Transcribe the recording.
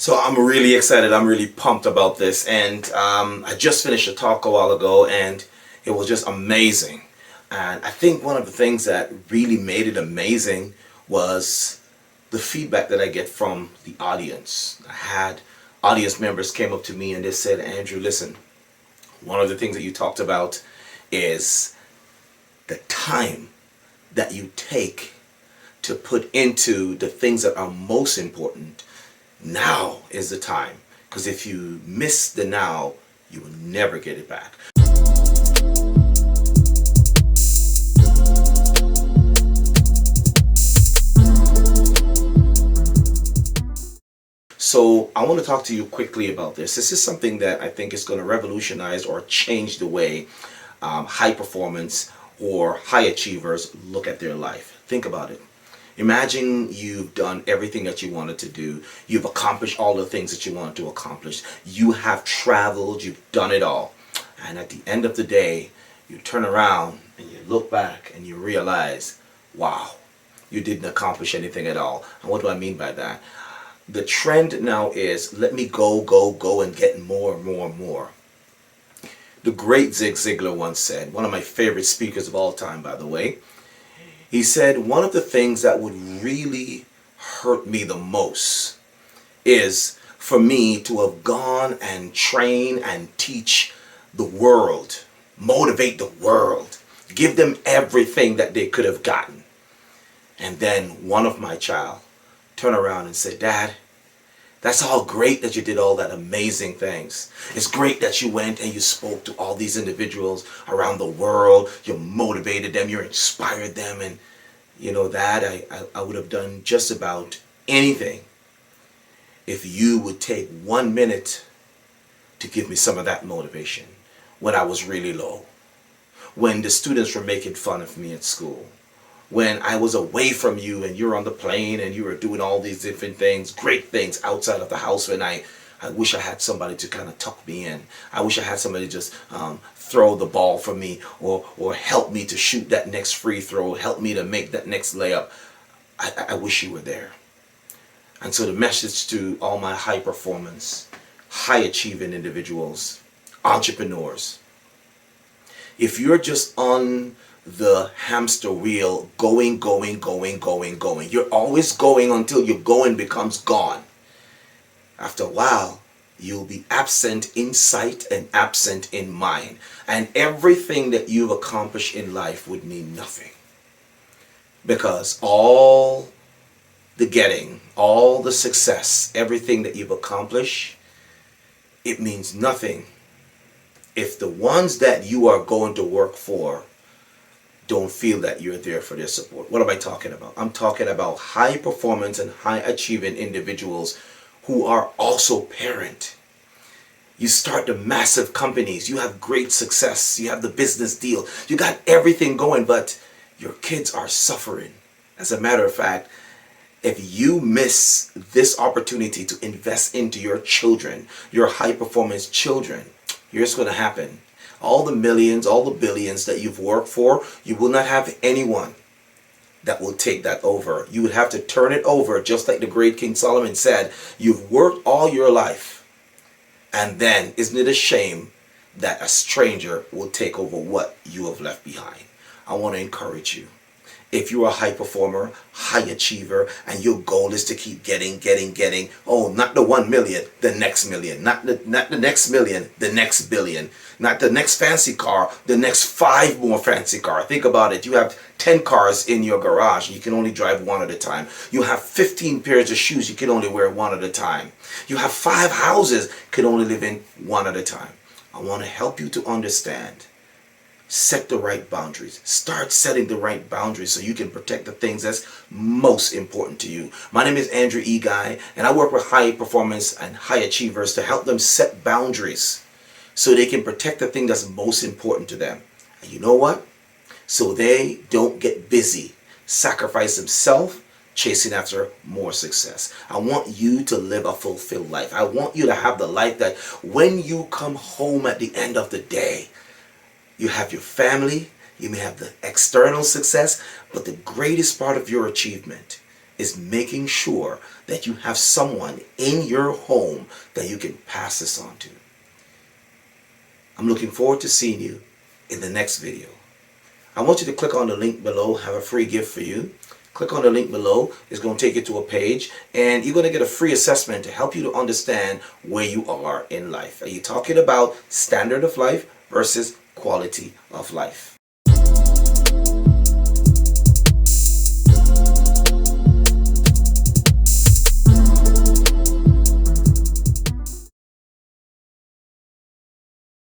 So I'm really excited. I'm really pumped about this. And I just finished a talk a while ago and it was just amazing. And I think one of the things that really made it amazing was the feedback that I get from the audience. I had audience members came up to me and they said, Andrew, listen, one of the things that you talked about is the time that you take to put into the things that are most important. Now is the time, because if you miss the now, you will never get it back. So I want to talk to you quickly about this. This is something that I think is going to revolutionize or change the way high performance or high achievers look at their life. Think about it. Imagine you've done everything that you wanted to do. You've accomplished all the things that you wanted to accomplish. You have traveled, you've done it all. And at the end of the day, you turn around and you look back and you realize, wow, you didn't accomplish anything at all. And what do I mean by that? The trend now is let me go and get more and more and more. The great Zig Ziglar once said, one of my favorite speakers of all time, by the way, he said, one of the things that would really hurt me the most is for me to have gone and train and teach the world, motivate the world, give them everything that they could have gotten. And then one of my child turn around and say, Dad, that's all great that you did all that amazing things. It's great that you went and you spoke to all these individuals around the world. You motivated them, you inspired them, and you know that I would have done just about anything if you would take 1 minute to give me some of that motivation when I was really low, when the students were making fun of me at school, when I was away from you and you're on the plane and you were doing all these different things, great things outside of the house, when I wish I had somebody to kind of tuck me in. I wish I had somebody just throw the ball for me or help me to shoot that next free throw, help me to make that next layup. I wish you were there. And so the message to all my high performance, high achieving individuals, entrepreneurs, if you're just on the hamster wheel, going, you're always going until your going becomes gone. After a while, you'll be absent in sight and absent in mind. And everything that you've accomplished in life would mean nothing. Because all the getting, all the success, everything that you've accomplished, it means nothing if the ones that you are going to work for don't feel that you're there for their support. What am I talking about? I'm talking about high performance and high achieving individuals who are also parent. You start the massive companies, you have great success, you have the business deal, you got everything going, but your kids are suffering. As a matter of fact, if you miss this opportunity to invest into your children, your high performance children, here's what's going to happen. All the millions, all the billions that you've worked for, you will not have anyone that will take that over. You would have to turn it over, just like the great King Solomon said. You've worked all your life, and then isn't it a shame that a stranger will take over what you have left behind? I want to encourage you. If you're a high performer, high achiever, and your goal is to keep getting, oh, not the 1 million, the next million, not the next million, the next billion, not the next fancy car, the next 5 more fancy car. Think about it. You have 10 cars in your garage, you can only drive one at a time. You have 15 pairs of shoes, you can only wear one at a time. You have 5 houses, you can only live in one at a time. I want to help you to understand. Set the right boundaries. Start setting the right boundaries so you can protect the things that's most important to you. My name is Andrew E. Guy, and I work with high performance and high achievers to help them set boundaries so they can protect the thing that's most important to them. And you know what? So they don't get busy, sacrifice themselves, chasing after more success. I want you to live a fulfilled life. I want you to have the life that when you come home at the end of the day, you have your family, you may have the external success, but the greatest part of your achievement is making sure that you have someone in your home that you can pass this on to. I'm looking forward to seeing you in the next video. I want you to click on the link below. I have a free gift for you. Click on the link below. It's going to take you to a page, and you're going to get a free assessment to help you to understand where you are in life. Are you talking about standard of life versus quality of life?